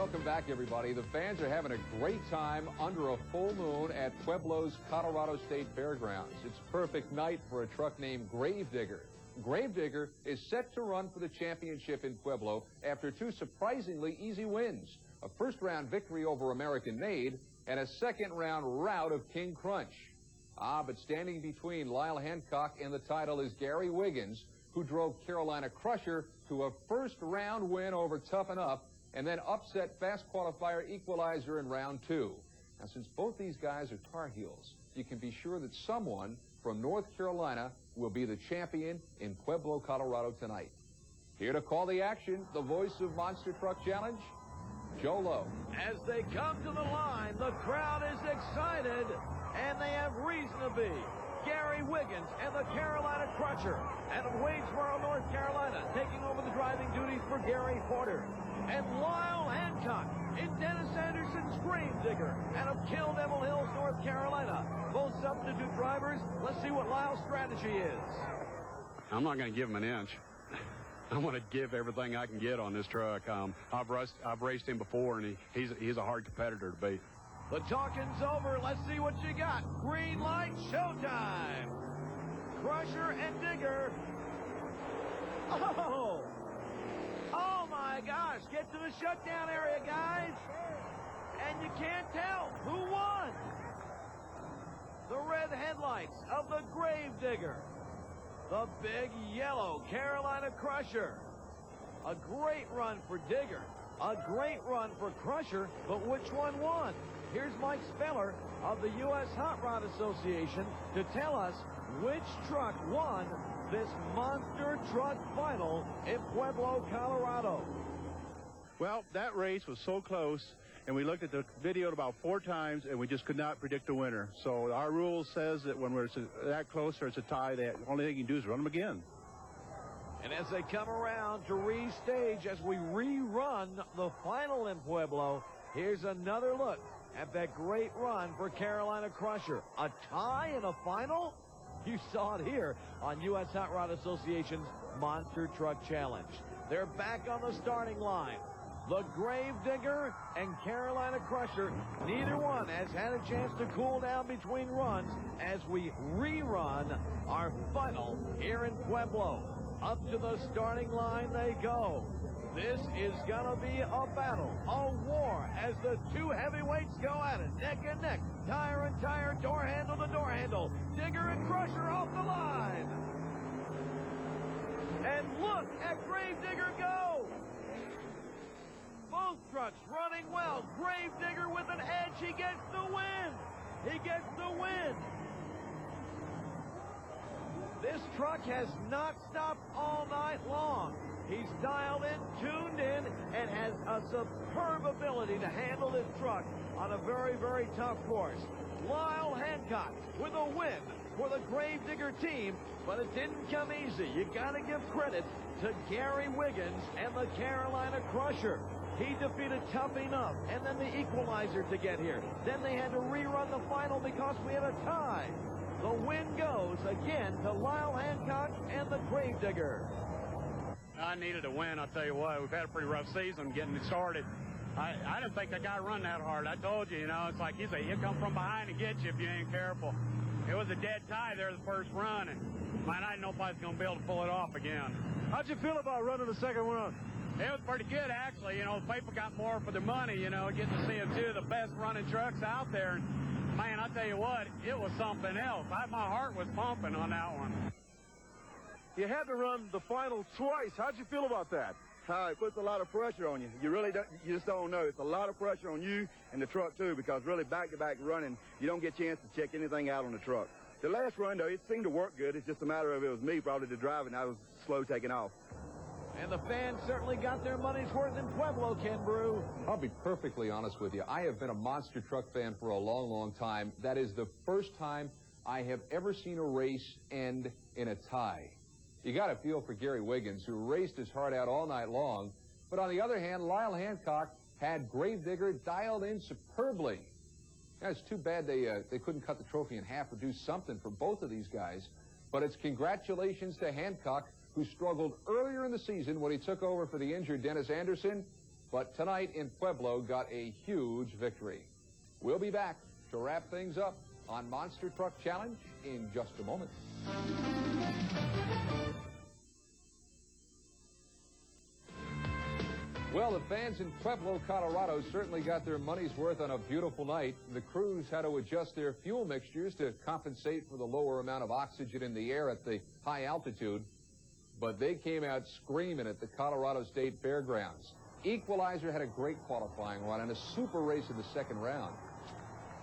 welcome back, everybody. The fans are having a great time under a full moon at Pueblo's Colorado State Fairgrounds. It's a perfect night for a truck named Gravedigger. Gravedigger is set to run for the championship in Pueblo after two surprisingly easy wins, a first-round victory over American Made and a second-round rout of King Crunch. But standing between Lyle Hancock and the title is Gary Wiggins, who drove Carolina Crusher to a first-round win over Tough Enough and then upset fast qualifier Equalizer in round two. Now, since both these guys are Tar Heels, you can be sure that someone from North Carolina will be the champion in Pueblo, Colorado tonight. Here to call the action, the voice of Monster Truck Challenge, Joe Lowe. As they come to the line, the crowd is excited, and they have reason to be. Gary Wiggins and the Carolina Crusher out of Waynesboro, North Carolina, taking over the driving duties for Gary Porter. And Lyle Hancock in Dennis Anderson's Gravedigger out of Kill Devil Hills, North Carolina. Both substitute drivers. Let's see what Lyle's strategy is. I'm not going to give him an inch. I'm going to give everything I can get on this truck. I've raced him before, and he's a hard competitor to beat. The talking's over. Let's see what you got. Green light, showtime. Crusher and Digger. Oh my gosh. Get to the shutdown area, guys. And you can't tell who won. The red headlights of the Gravedigger. The big yellow Carolina Crusher. A great run for Digger. A great run for Crusher, but which one won? Here's Mike Speller of the U.S. Hot Rod Association to tell us which truck won this monster truck final in Pueblo, Colorado. Well, that race was so close, and we looked at the video about 4 times, and we just could not predict the winner. So our rule says that when we're that close or it's a tie, the only thing you can do is run them again. And as they come around to restage, as we rerun the final in Pueblo, here's another look at that great run for Carolina Crusher. A tie in a final? You saw it here on U.S. Hot Rod Association's Monster Truck Challenge. They're back on the starting line. The Gravedigger and Carolina Crusher, neither one has had a chance to cool down between runs as we rerun our final here in Pueblo. Up to the starting line they go. This is going to be a battle, a war, as the two heavyweights go at it, neck and neck, tire and tire, door handle to door handle. Digger and Crusher off the line. And look at Gravedigger go. Both trucks running well. Gravedigger with an edge. He gets the win. He gets the win. This truck has not stopped all night long. He's dialed in, tuned in, and has a superb ability to handle this truck on a very, very tough course. Lyle Hancock with a win for the Gravedigger team, but it didn't come easy. You got to give credit to Gary Wiggins and the Carolina Crusher. He defeated Tough Enough and then the Equalizer to get here. Then they had to rerun the final because we had a tie. The win goes again to Lyle Hancock and the Gravedigger. I needed a win, I'll tell you what. We've had a pretty rough season getting it started. I didn't think that guy run that hard. I told you, it's like he'll come from behind and get you if you ain't careful. It was a dead tie there the first run, and man, I didn't know if I was going to be able to pull it off again. How'd you feel about running the second run? It was pretty good, actually. The people got more for their money, getting to see two of the best running trucks out there. And, man, I'll tell you what, it was something else. My heart was pumping on that one. You had to run the final twice. How'd you feel about that? It puts a lot of pressure on you. You just don't know. It's a lot of pressure on you and the truck, too, because really back-to-back running, you don't get a chance to check anything out on the truck. The last run, though, it seemed to work good. It's just a matter of it was me probably the driver, and I was slow taking off. And the fans certainly got their money's worth in Pueblo, Ken Brew. I'll be perfectly honest with you. I have been a monster truck fan for a long, long time. That is the first time I have ever seen a race end in a tie. You got to feel for Gary Wiggins, who raced his heart out all night long. But on the other hand, Lyle Hancock had Gravedigger dialed in superbly. Yeah, it's too bad they couldn't cut the trophy in half or do something for both of these guys. But it's congratulations to Hancock, who struggled earlier in the season when he took over for the injured Dennis Anderson. but tonight in Pueblo got a huge victory. We'll be back to wrap things up on Monster Truck Challenge in just a moment. Well, the fans in Pueblo, Colorado certainly got their money's worth on a beautiful night. The crews had to adjust their fuel mixtures to compensate for the lower amount of oxygen in the air at the high altitude. But they came out screaming at the Colorado State Fairgrounds. Equalizer had a great qualifying run and a super race in the second round.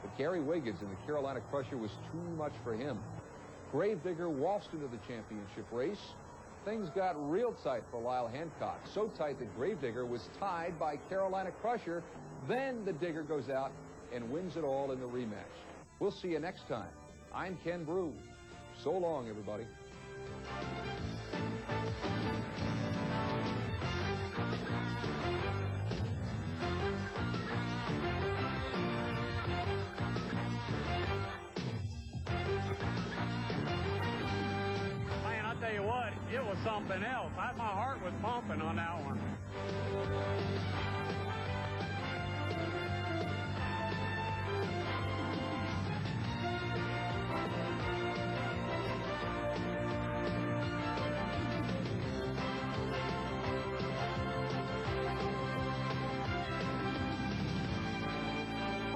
But Gary Wiggins in the Carolina Crusher was too much for him. Gravedigger waltzed into the championship race. Things got real tight for Lyle Hancock. So tight that Gravedigger was tied by Carolina Crusher. Then the Digger goes out and wins it all in the rematch. We'll see you next time. I'm Ken Brew. So long, everybody. It was something else. My heart was pumping on that one.